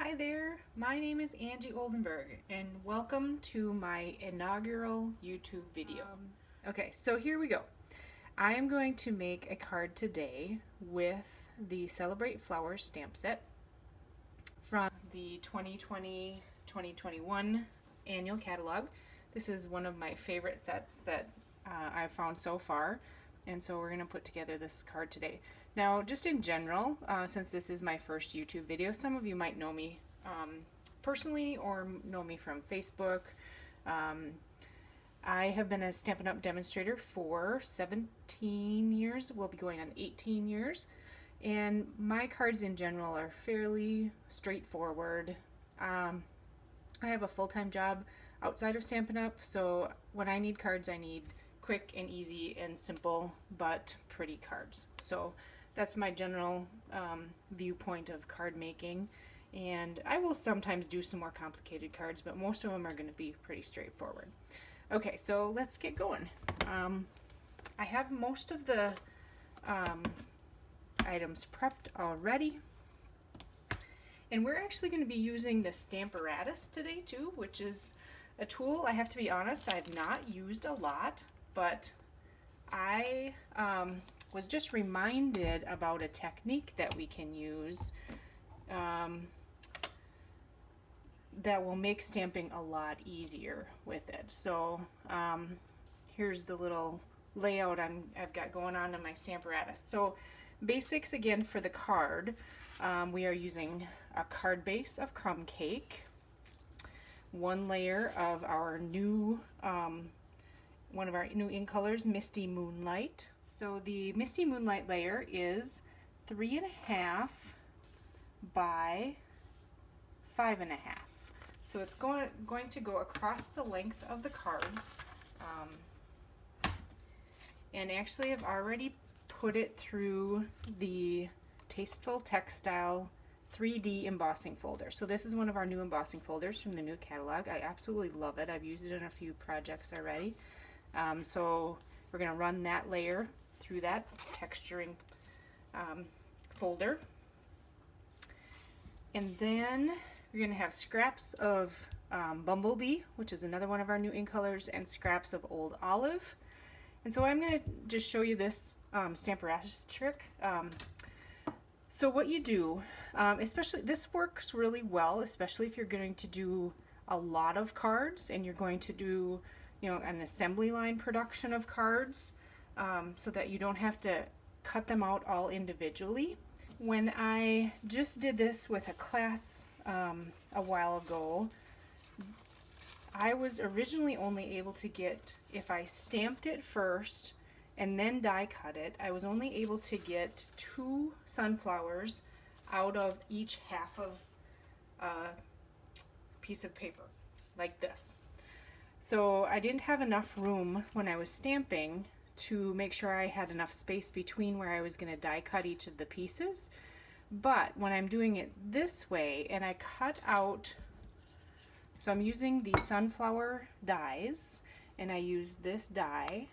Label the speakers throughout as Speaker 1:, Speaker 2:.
Speaker 1: Hi there, my name is Angie Oldenburg and welcome to my inaugural YouTube video. Okay, so here we go. I am going to make a card today with the Celebrate Flowers stamp set from the 2020-2021 annual catalog. This is one of my favorite sets that I've found so far, and so we're going to put together this card today. Now, just in general, since this is my first YouTube video, some of you might know me personally or know me from Facebook. I have been a Stampin' Up! Demonstrator for 17 years. We'll be going on 18 years. And my cards in general are fairly straightforward. I have a full-time job outside of Stampin' Up! So when I need cards, I need quick and easy and simple but pretty cards. So that's my general viewpoint of card making, and I will sometimes do some more complicated cards, but most of them are going to be pretty straightforward. Okay, so let's get going. I have most of the items prepped already, and we're actually going to be using the Stamparatus today too, which is a tool, I have to be honest, I've not used a lot, but I was just reminded about a technique that we can use that will make stamping a lot easier with it. So here's the little layout I've got going on in my Stamparatus. So basics again for the card, we are using a card base of crumb cake, one layer of our new one of our new ink colors, Misty Moonlight. So the Misty Moonlight layer is 3.5 by 5.5. So it's going to go across the length of the card. And actually I've already put it through the Tasteful Textile 3D embossing folder. So this is one of our new embossing folders from the new catalog. I absolutely love it. I've used it in a few projects already. So we're going to run that layer through that texturing folder. And then we're going to have scraps of Bumblebee, which is another one of our new ink colors, and scraps of Old Olive. And so I'm going to just show you this Stamparatus trick. So what you do, especially this works really well, especially if you're going to do a lot of cards and you're going to do, you know, an assembly line production of cards, so that you don't have to cut them out all individually. When I just did this with a class a while ago, I was originally only able to get, if I stamped it first and then die cut it, I was only able to get 2 sunflowers out of each half of a piece of paper, like this. So I didn't have enough room when I was stamping to make sure I had enough space between where I was going to die cut each of the pieces. But when I'm doing it this way and I cut out, so I'm using the sunflower dies, and I use this die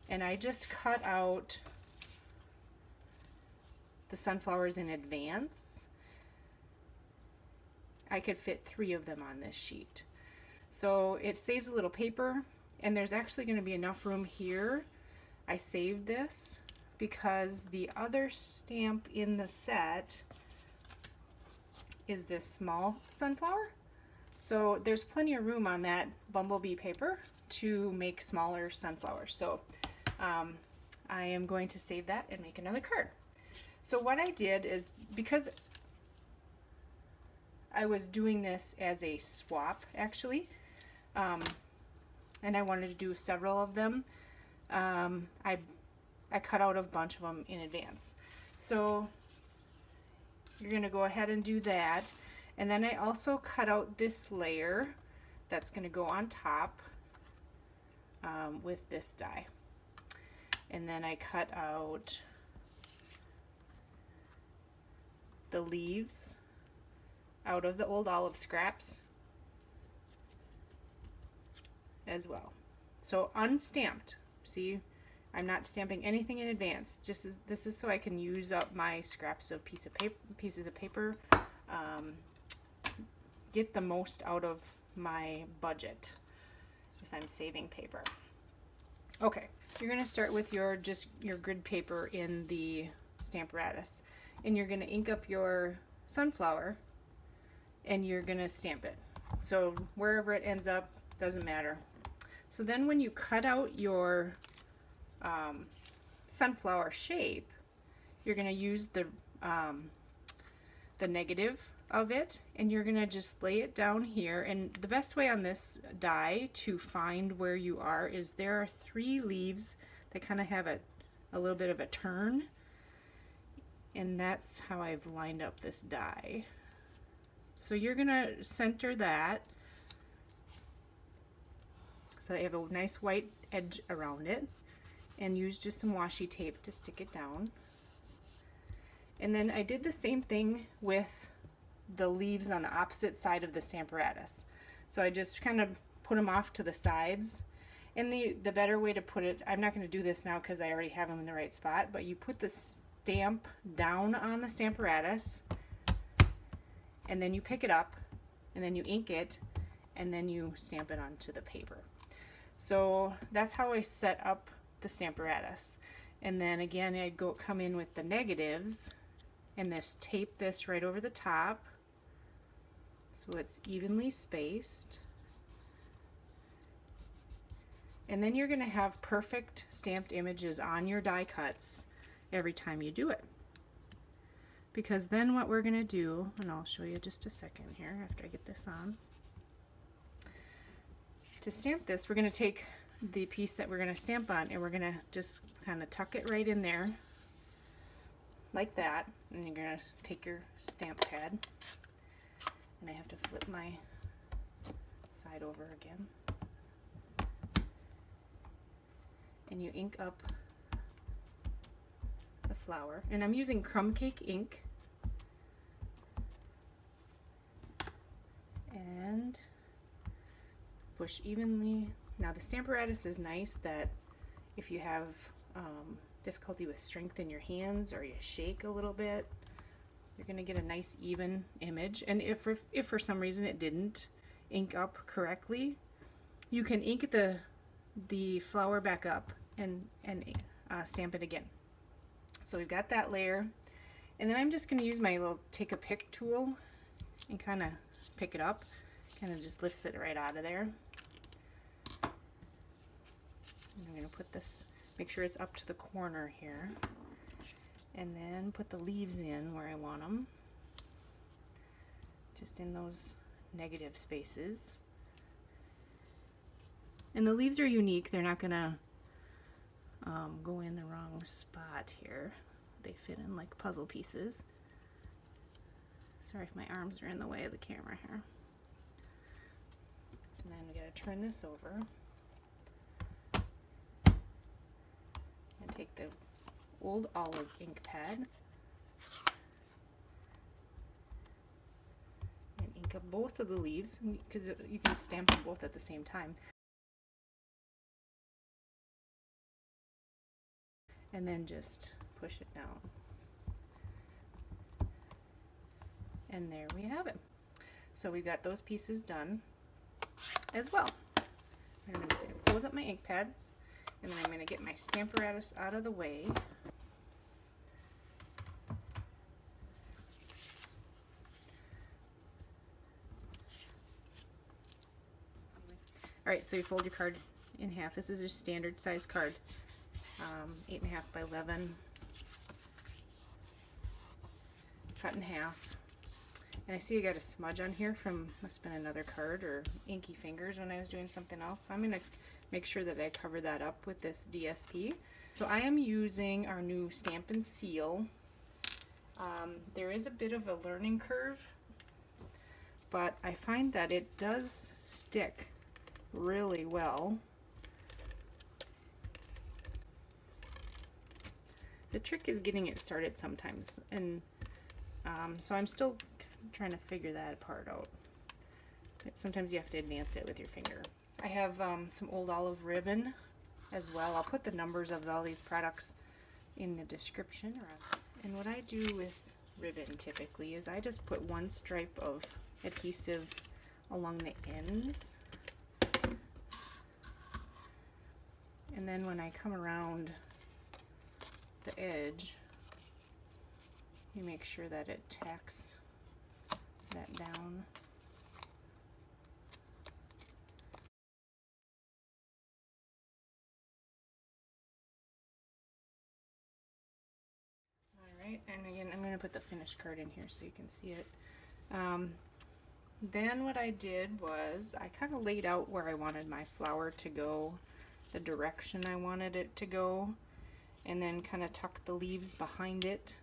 Speaker 1: and I just cut out the sunflowers in advance. I could fit 3 of them on this sheet. So it saves a little paper, and there's actually going to be enough room here. I saved this because the other stamp in the set is this small sunflower. So there's plenty of room on that Bumblebee paper to make smaller sunflowers. So I am going to save that and make another card. So what I did is, because I was doing this as a swap actually, and I wanted to do several of them, I cut out a bunch of them in advance. So you're going to go ahead and do that, and then I also cut out this layer that's going to go on top with this die, and then I cut out the leaves out of the Old Olive scraps as well. So unstamped. See, I'm not stamping anything in advance. This is so I can use up my scraps of pieces of paper, get the most out of my budget if I'm saving paper. Okay, you're going to start with your grid paper in the Stamparatus, and you're going to ink up your sunflower, and you're going to stamp it. So wherever it ends up, doesn't matter. So then when you cut out your sunflower shape, you're going to use the negative of it, and you're going to just lay it down here. And the best way on this die to find where you are is there are 3 leaves that kind of have a little bit of a turn, and that's how I've lined up this die. So you're going to center that so you have a nice white edge around it, and use just some washi tape to stick it down. And then I did the same thing with the leaves on the opposite side of the Stamparatus. So I just kind of put them off to the sides. And the better way to put it, I'm not going to do this now because I already have them in the right spot, but you put the stamp down on the Stamparatus, and then you pick it up, and then you ink it, and then you stamp it onto the paper. So that's how I set up the Stamparatus. And then again, I'd come in with the negatives and just tape this right over the top so it's evenly spaced. And then you're going to have perfect stamped images on your die cuts every time you do it. Because then what we're going to do, and I'll show you just a second here after I get this on. To stamp this, we're going to take the piece that we're going to stamp on, and we're going to just kind of tuck it right in there like that. And you're going to take your stamp pad, and I have to flip my side over again, and you ink up the flower. And I'm using crumb cake ink, and push evenly. Now the Stamparatus is nice that if you have difficulty with strength in your hands, or you shake a little bit, you're going to get a nice even image. And if for some reason it didn't ink up correctly, you can ink the flower back up and stamp it again. So we've got that layer, and then I'm just going to use my little take a pick tool and kind of pick it up. Kind of just lifts it right out of there. And I'm going to put this, make sure it's up to the corner here, and then put the leaves in where I want them, just in those negative spaces. And the leaves are unique. They're not going to go in the wrong spot here. They fit in like puzzle pieces. Sorry if my arms are in the way of the camera here. And then we got to turn this over and take the old olive ink pad and ink up both of the leaves, because you can stamp them both at the same time. And then just push it down. And there we have it. So we've got those pieces done as well. I'm going to close up my ink pads, and then I'm going to get my Stamparatus out of the way. Alright, so you fold your card in half. This is a standard size card, 8.5 by 11, cut in half. And I see I got a smudge on here from, must have been another card or inky fingers when I was doing something else. So I'm going to make sure that I cover that up with this DSP. So I am using our new Stampin' Seal. There is a bit of a learning curve, but I find that it does stick really well. The trick is getting it started sometimes, and so I'm still trying to figure that part out. But sometimes you have to advance it with your finger. I have some old olive ribbon as well. I'll put the numbers of all these products in the description. And what I do with ribbon typically is I just put one stripe of adhesive along the ends, and then when I come around the edge, you make sure that it tacks that down. Alright, and again, I'm going to put the finished card in here so you can see it. Then what I did was I kind of laid out where I wanted my flower to go, the direction I wanted it to go, and then kind of tuck the leaves behind it.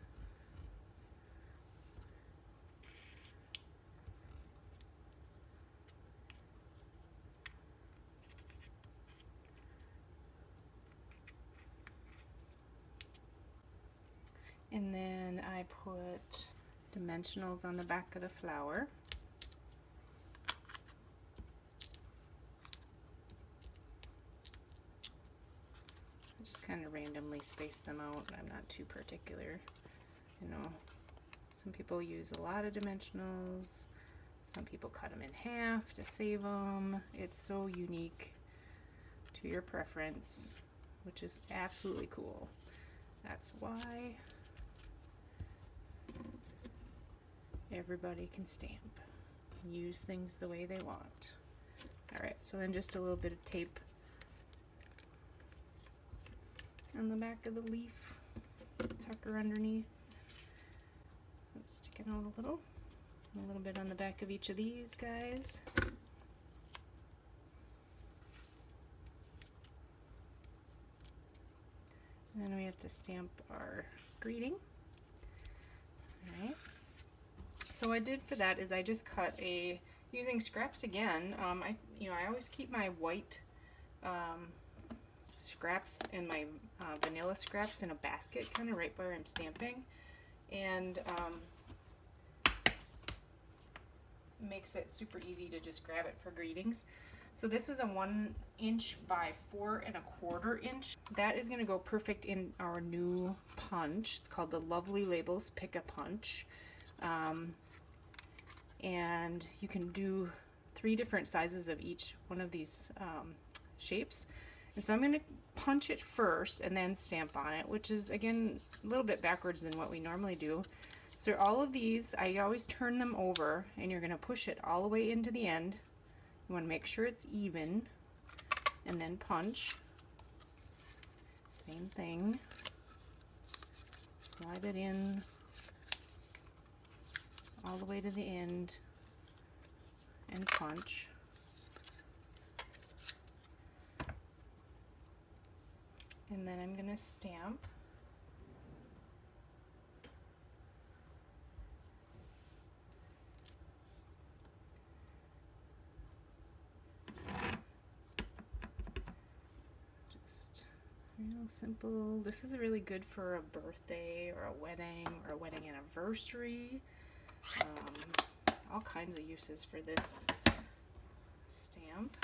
Speaker 1: And then I put dimensionals on the back of the flower. I just kind of randomly space them out. I'm not too particular. You know, some people use a lot of dimensionals. Some people cut them in half to save them. It's so unique to your preference, which is absolutely cool. That's why everybody can stamp. Use things the way they want. Alright, so then just a little bit of tape on the back of the leaf. Tuck her underneath. Let's stick it out a little bit on the back of each of these guys. And then we have to stamp our greeting. Alright. So what I did for that is I just cut using scraps again. I always keep my white scraps and my vanilla scraps in a basket, kind of right where I'm stamping, and makes it super easy to just grab it for greetings. So this is a 1 inch by 4 1/4 inch. That is going to go perfect in our new punch. It's called the Lovely Labels Pick a Punch. And you can do 3 different sizes of each one of these shapes. And so I'm going to punch it first and then stamp on it, which is again a little bit backwards than what we normally do. So all of these, I always turn them over, and you're going to push it all the way into the end. You want to make sure it's even, and then punch. Same thing. Slide it in all the way to the end and punch. And then I'm going to stamp. Just real simple. This is really good for a birthday or a wedding anniversary. All kinds of uses for this stamp.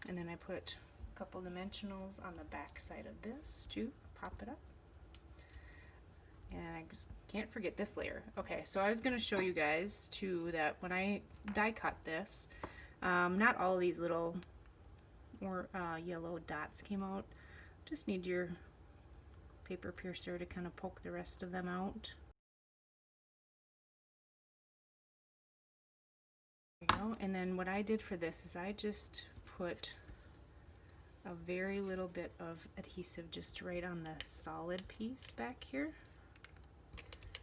Speaker 1: And then I put a couple dimensionals on the back side of this to pop it up. And I just can't forget this layer. Okay, so I was going to show you guys too that when I die cut this, not all these little yellow dots came out. Just need your paper piercer to kind of poke the rest of them out. There we go. And then what I did for this is I just put a very little bit of adhesive just right on the solid piece back here.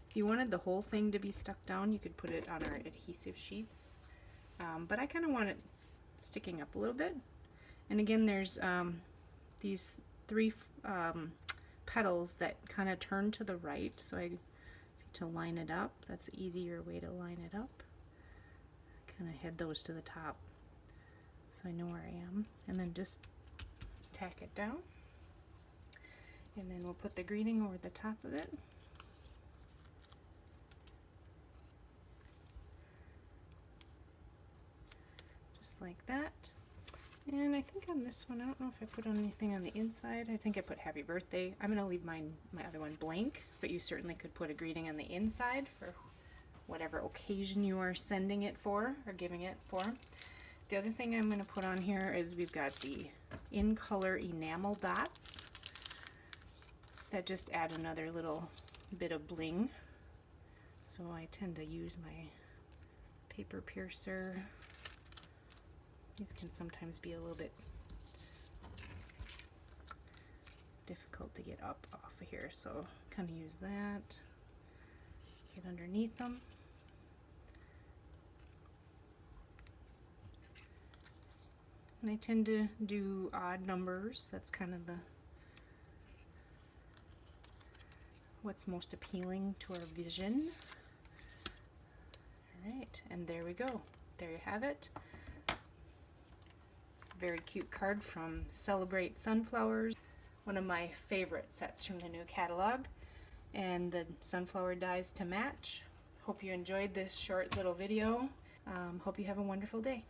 Speaker 1: If you wanted the whole thing to be stuck down, you could put it on our adhesive sheets. But I kind of want it sticking up a little bit. And again, there's these 3 petals that kind of turn to the right, so to line it up, that's an easier way to line it up. Kind of head those to the top so I know where I am, and then just tack it down, and then we'll put the greeting over the top of it. Just like that. And I think on this one, I don't know if I put anything on the inside. I think I put happy birthday. I'm gonna leave my other one blank, but you certainly could put a greeting on the inside for whatever occasion you are sending it for or giving it for. The other thing I'm gonna put on here is we've got the in color enamel dots that just add another little bit of bling. So I tend to use my paper piercer. These can sometimes be a little bit difficult to get up off of here, so kind of use that, get underneath them. And I tend to do odd numbers. That's kind of what's most appealing to our vision. All right, and there we go. There you have it. Very cute card from Celebrate Sunflowers, one of my favorite sets from the new catalog, and the sunflower dies to match. Hope you enjoyed this short little video. Hope you have a wonderful day.